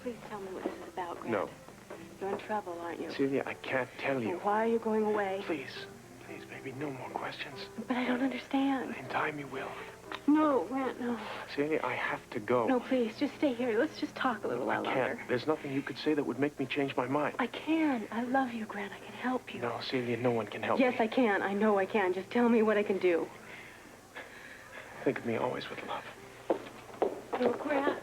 please tell me what this is about, Grant. No. You're in trouble, aren't you? Celia, I can't tell you. Well, why are you going away? Please. Please, baby, no more questions. But I don't understand. In time you will. No, Grant, no. Celia, I have to go. No, please, just stay here. Let's just talk a little while I can't. longer. There's nothing you could say that would make me change my mind. I can. I love you, Grant. I can help you. No, Celia, no one can help me. Yes, I can. I know I can. Just tell me what I can do. Think of me always with love. Oh, Grant.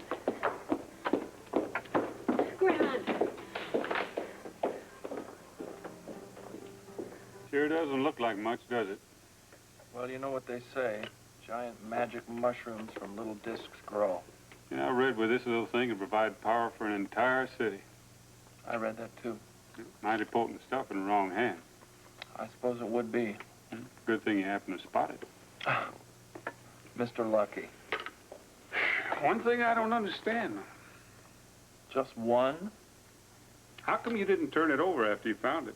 Grant. Sure doesn't look like much, does it? Well, you know what they say. Giant magic mushrooms from little discs grow. You know, I read where this little thing can provide power for an entire city. I read that, too. Mighty potent stuff in the wrong hands. I suppose it would be. Good thing you happened to spot it. Mr. Lucky. One thing I don't understand. Just one? How come you didn't turn it over after you found it?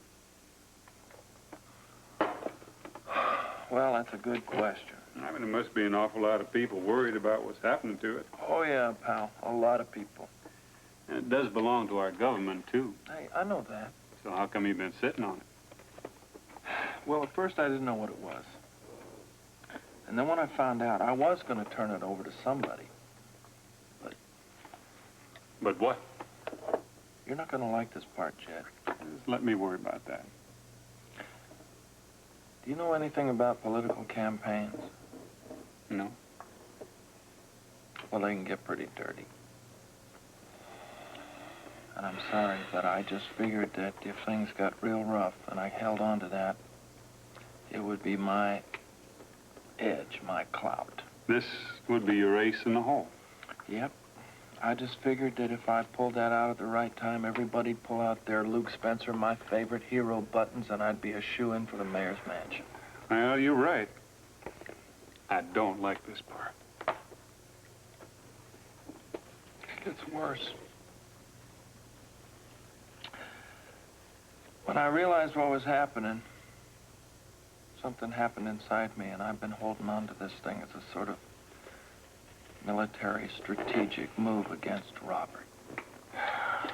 Well, that's a good question. I mean, there must be an awful lot of people worried about what's happening to it. Oh, yeah, pal. A lot of people. And it does belong to our government, too. Hey, I know that. So how come you've been sitting on it? Well, at first I didn't know what it was. And then when I found out, I was going to turn it over to somebody. But what? You're not going to like this part, Jed. Just let me worry about that. Do you know anything about political campaigns? No. Well, they can get pretty dirty. And I'm sorry, but I just figured that if things got real rough and I held on to that, it would be my edge, my clout. This would be your ace in the hole. Yep. I just figured that if I pulled that out at the right time, everybody'd pull out their Luke Spencer, my favorite hero buttons, and I'd be a shoo-in for the mayor's mansion. Well, you're right. I don't like this part. It gets worse. When I realized what was happening, something happened inside me, and I've been holding on to this thing as a sort of military strategic move against Robert.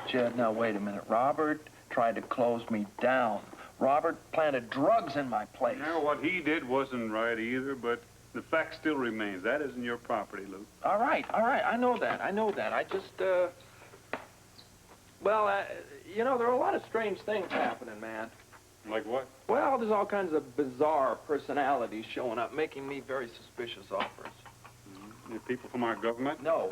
Jed, now wait a minute. Robert tried to close me down. Robert planted drugs in my place. Now, what he did wasn't right either, but the fact still remains. That isn't your property, Luke. All right. I know that. I just, well, you know, there are a lot of strange things happening, man. Like what? Well, there's all kinds of bizarre personalities showing up, making me very suspicious offers. Any people from our government? No.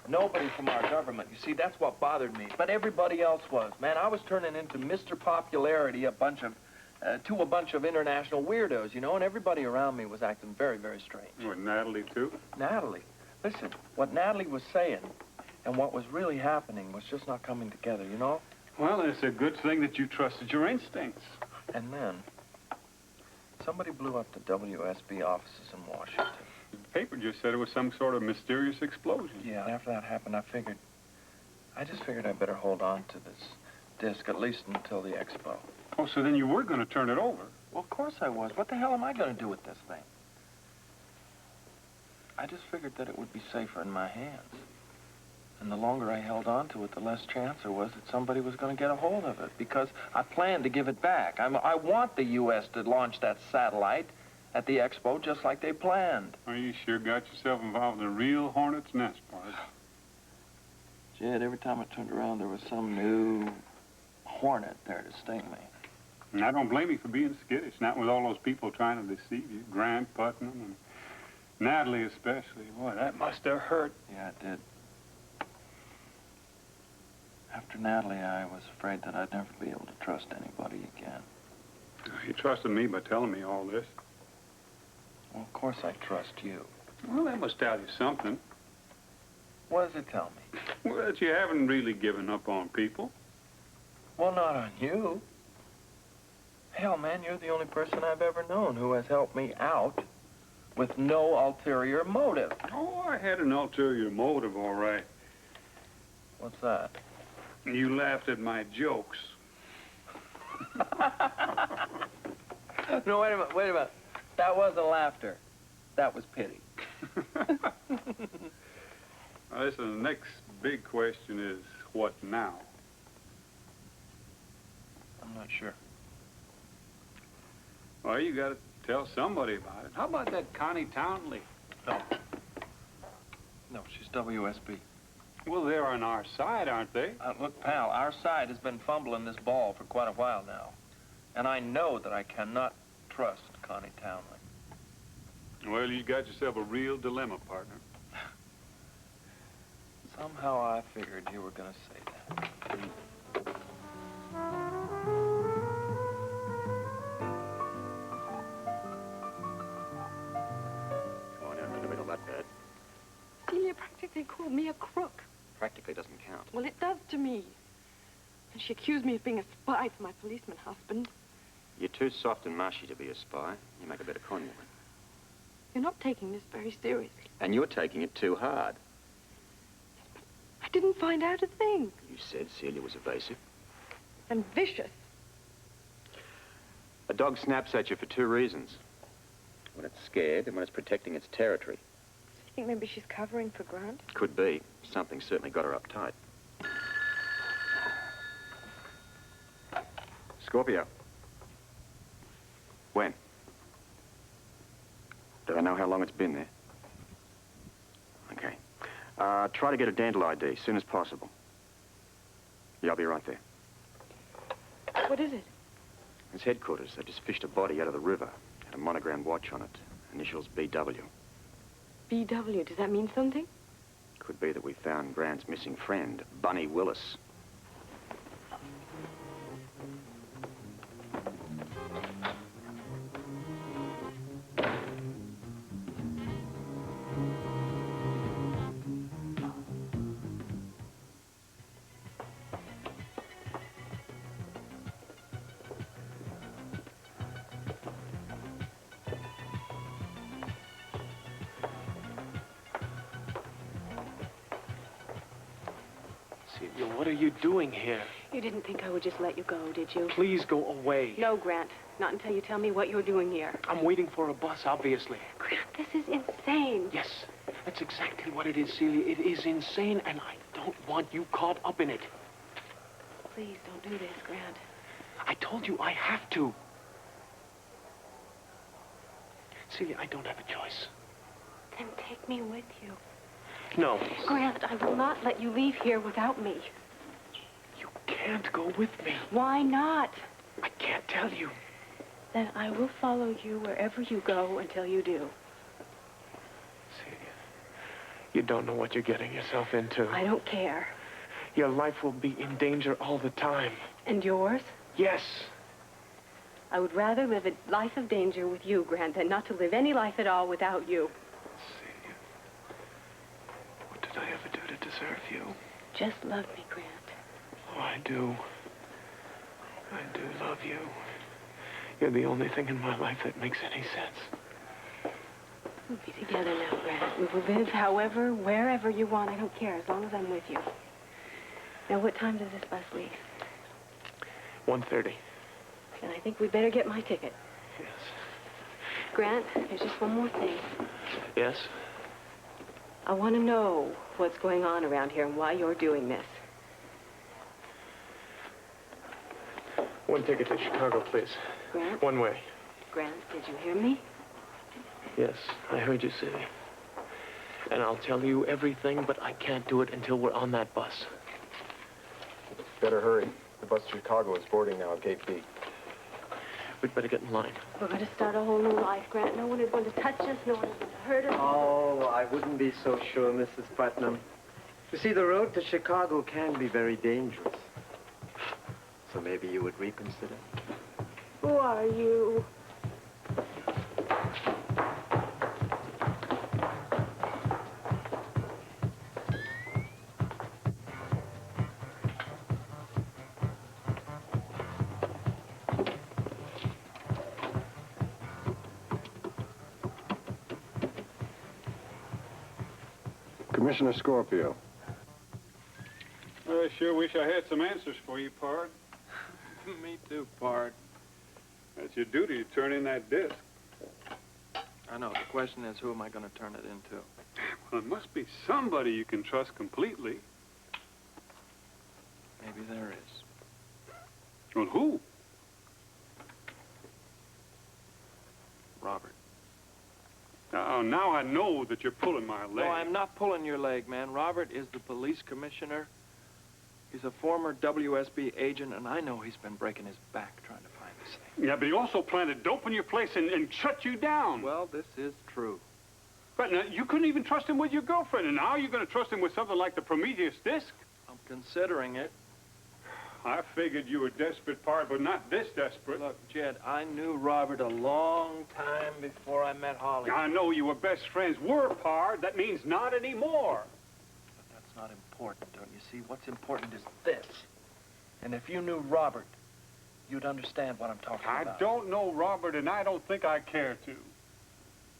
Nobody from our government. You see, that's what bothered me. But everybody else was. Man, I was turning into Mr. Popularity, to a bunch of international weirdos, you know, and everybody around me was acting very, very strange. With Natalie, too? Natalie. Listen, what Natalie was saying and what was really happening was just not coming together, you know? Well, it's a good thing that you trusted your instincts. And then, somebody blew up the WSB offices in Washington. The paper just said it was some sort of mysterious explosion. Yeah, after that happened, I just figured I'd better hold on to this disc, at least until the expo. Oh, so then you were going to turn it over? Well, of course I was. What the hell am I going to do with this thing? I just figured that it would be safer in my hands. And the longer I held on to it, the less chance there was that somebody was going to get a hold of it, because I planned to give it back. I want the U.S. to launch that satellite at the expo just like they planned. Oh, you sure got yourself involved in a real hornet's nest, Bart. Jed, every time I turned around, there was some new hornet there to sting me. And I don't blame you for being skittish, not with all those people trying to deceive you. Grant, Putnam, and Natalie especially. Boy, that must have hurt. Yeah, it did. After Natalie, I was afraid that I'd never be able to trust anybody again. You trusted me by telling me all this. Well, of course I trust you. Well, that must tell you something. What does it tell me? Well, that you haven't really given up on people. Well, not on you. Hell, man, you're the only person I've ever known who has helped me out with no ulterior motive. Oh, I had an ulterior motive, all right. What's that? You laughed at my jokes. No, wait a minute. That wasn't laughter. That was pity. Listen, the next big question is, what now? I'm not sure. Well, you got to tell somebody about it. How about that Connie Townley? No. No, she's WSB. Well, they're on our side, aren't they? Look, pal, our side has been fumbling this ball for quite a while now. And I know that I cannot trust Connie Townley. Well, you got yourself a real dilemma, partner. Somehow I figured you were going to say that. Come on, Aaron, maybe not that bad. Celia practically called me a crook. Practically doesn't count. Well, it does to me. And she accused me of being a spy for my policeman husband. You're too soft and mushy to be a spy. You make a better con woman. You're not taking this very seriously. And you're taking it too hard. I didn't find out a thing. You said Celia was evasive. And vicious. A dog snaps at you for two reasons. When it's scared and when it's protecting its territory. So you think maybe she's covering for Grant? Could be. Something certainly got her uptight. Scorpio. When? Do I know how long it's been there? Okay. Try to get a dental ID as soon as possible. Yeah, I'll be right there. What is it? It's headquarters. They just fished a body out of the river. Had a monogrammed watch on it. Initials BW. BW, does that mean something? Could be that we found Grant's missing friend, Bunny Willis. Celia, what are you doing here? You didn't think I would just let you go, did you? Please go away. No, Grant. Not until you tell me what you're doing here. I'm waiting for a bus, obviously. Grant, this is insane. Yes, that's exactly what it is, Celia. It is insane, and I don't want you caught up in it. Please don't do this, Grant. I told you I have to. Celia, I don't have a choice. Then take me with you. No. Grant, I will not let you leave here without me. You can't go with me. Why not? I can't tell you. Then I will follow you wherever you go until you do. Celia, you don't know what you're getting yourself into. I don't care. Your life will be in danger all the time. And yours? Yes. I would rather live a life of danger with you, Grant, than not to live any life at all without you. Celia, what did I ever do to deserve you? Just love me, Grant. Oh, I do. I do love you. You're the only thing in my life that makes any sense. We'll be together now, Grant. We will live however, wherever you want. I don't care, as long as I'm with you. Now, what time does this bus leave? 1:30. And I think we'd better get my ticket. Yes. Grant, there's just one more thing. Yes? I want to know what's going on around here and why you're doing this. One ticket to Chicago, please. Grant? One way. Grant, did you hear me? Yes, I heard you, Celia. And I'll tell you everything, but I can't do it until we're on that bus. Better hurry. The bus to Chicago is boarding now at Gate B. We'd better get in line. We're going to start a whole new life, Grant. No one is going to touch us. No one is going to hurt us. Oh, I wouldn't be so sure, Mrs. Putnam. You see, the road to Chicago can be very dangerous. So maybe you would reconsider. Who are you? Commissioner Scorpio. I sure wish I had some answers for you, Pard. Me too, Pard. That's your duty to turn in that disc. I know. The question is, who am I going to turn it into? Well, it must be somebody you can trust completely. Maybe there is. Well, who? Robert. Now I know that you're pulling my leg. No, I'm not pulling your leg, man. Robert is the police commissioner. He's a former WSB agent, and I know he's been breaking his back trying to find this thing. Yeah, but he also planted dope in your place and shut you down. Well, this is true. But now, you couldn't even trust him with your girlfriend, and now you're going to trust him with something like the Prometheus disc? I'm considering it. I figured you were desperate, Pard, but not this desperate. Look, Jed, I knew Robert a long time before I met Holly. I know you were best friends. Were, Pard. That means not anymore. But that's not important, don't you see? What's important is this. And if you knew Robert, you'd understand what I'm talking about. I don't know Robert, and I don't think I care to.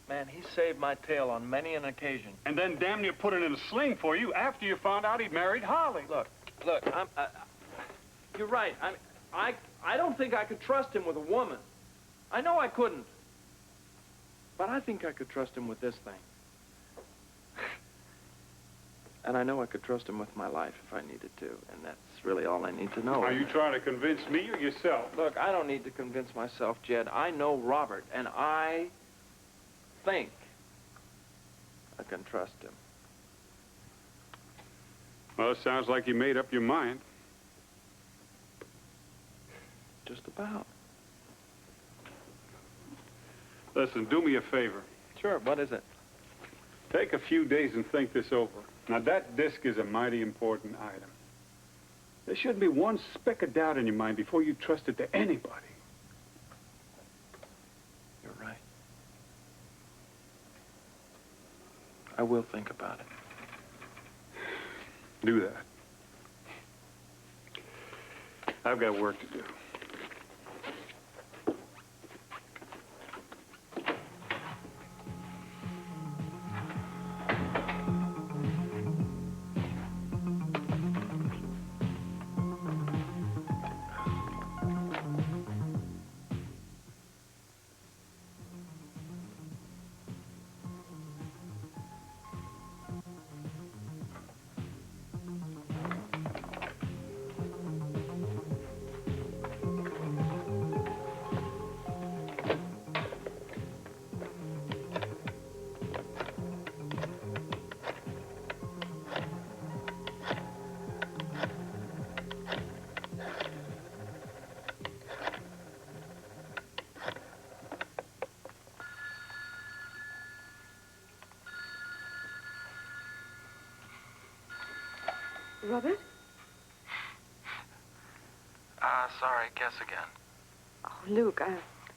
Man, he saved my tail on many an occasion. And then damn near put it in a sling for you after you found out he'd married Holly. Look, you're right. I don't think I could trust him with a woman. I know I couldn't. But I think I could trust him with this thing. And I know I could trust him with my life if I needed to. And that's really all I need to know. Are you trying to convince me or yourself? Look, I don't need to convince myself, Jed. I know Robert, and I think I can trust him. Well, it sounds like you made up your mind. Just about. Listen, do me a favor. Sure, what is it? Take a few days and think this over. Now, that disc is a mighty important item. There shouldn't be one speck of doubt in your mind before you trust it to anybody. You're right. I will think about it. Do that. I've got work to do. Robert? Sorry, guess again. Oh, Luke,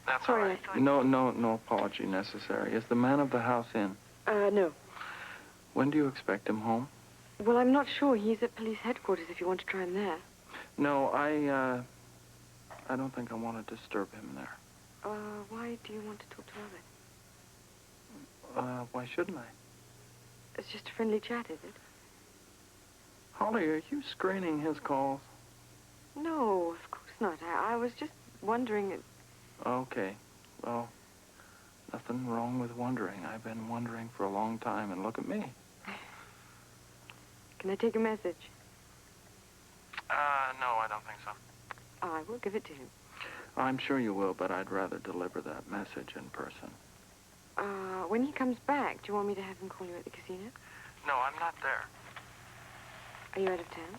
That's sorry, all right. I thought... No apology necessary. Is the man of the house in? No. When do you expect him home? Well, I'm not sure. He's at police headquarters if you want to try him there. No, I don't think I want to disturb him there. Why do you want to talk to Robert? Why shouldn't I? It's just a friendly chat, is it? Holly, are you screening his calls? No, of course not. I was just wondering... Okay. Well, nothing wrong with wondering. I've been wondering for a long time, and look at me. Can I take a message? No, I don't think so. I will give it to him. I'm sure you will, but I'd rather deliver that message in person. When he comes back, do you want me to have him call you at the casino? No, I'm not there. Are you out of town?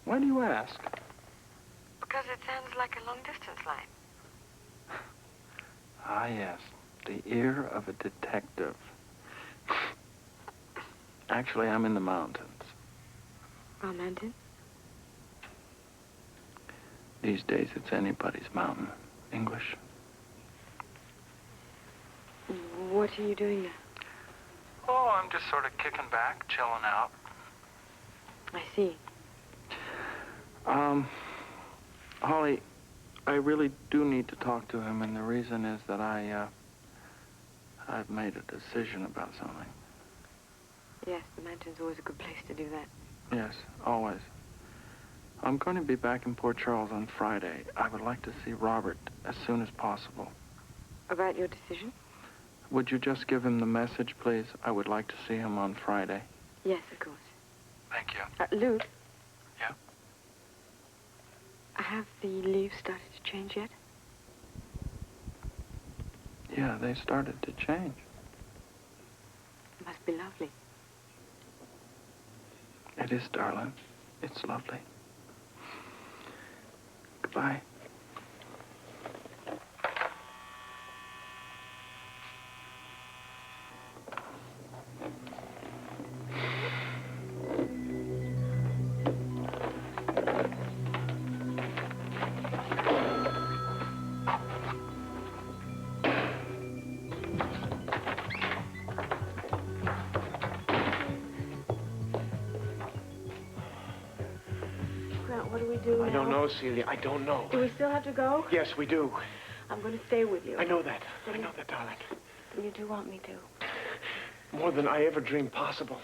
Why do you ask? Because it sounds like a long-distance line. Ah, yes. The ear of a detective. Actually, I'm in the mountains. Our mountain? These days, it's anybody's mountain. English. What are you doing now? Oh, I'm just sort of kicking back, chilling out. I see. Holly, I really do need to talk to him, and the reason is that I've made a decision about something. Yes, the mountain's always a good place to do that. Yes, always. I'm going to be back in Port Charles on Friday. I would like to see Robert as soon as possible. About your decision? Would you just give him the message, please? I would like to see him on Friday. Yes, of course. Thank you. Luke? Yeah? Have the leaves started to change yet? Yeah, they started to change. Must be lovely. It is, darling. It's lovely. Goodbye. Grant, what do we do now? I don't know, Celia. I don't know. Do we still have to go? Yes, we do. I'm going to stay with you. I know that. I know that, darling. You do want me to. More than I ever dreamed possible.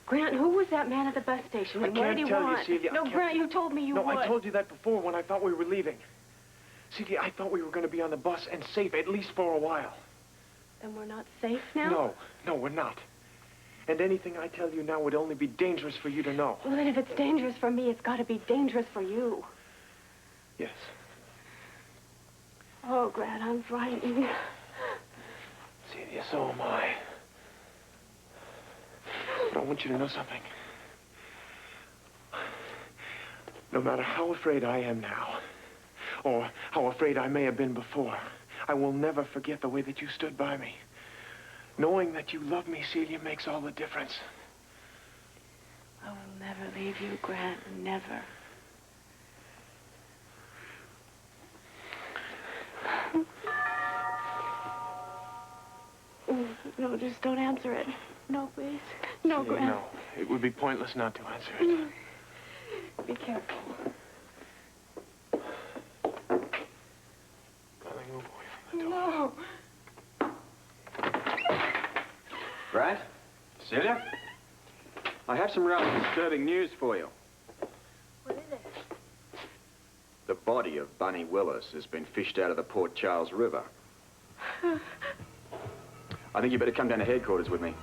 Grant, who was that man at the bus station? I And where can't do you tell you, want? Celia. I No, can't Grant, you told me you No, would. I told you that before when I thought we were leaving. Celia, I thought we were going to be on the bus and safe, at least for a while. Then we're not safe now? No, we're not. And anything I tell you now would only be dangerous for you to know. Well, then if it's dangerous for me, it's got to be dangerous for you. Yes. Oh, Grant, I'm frightened. Celia, so am I. But I want you to know something. No matter how afraid I am now, or how afraid I may have been before, I will never forget the way that you stood by me. Knowing that you love me, Celia, makes all the difference. I will never leave you, Grant. Never. No, just don't answer it. No, please. No, Celia, Grant. no. It would be pointless not to answer it. Be careful. Darling, move away from the door. No. Brad? Celia? I have some rather disturbing news for you. What is it? The body of Bunny Willis has been fished out of the Port Charles River. I think you better come down to headquarters with me.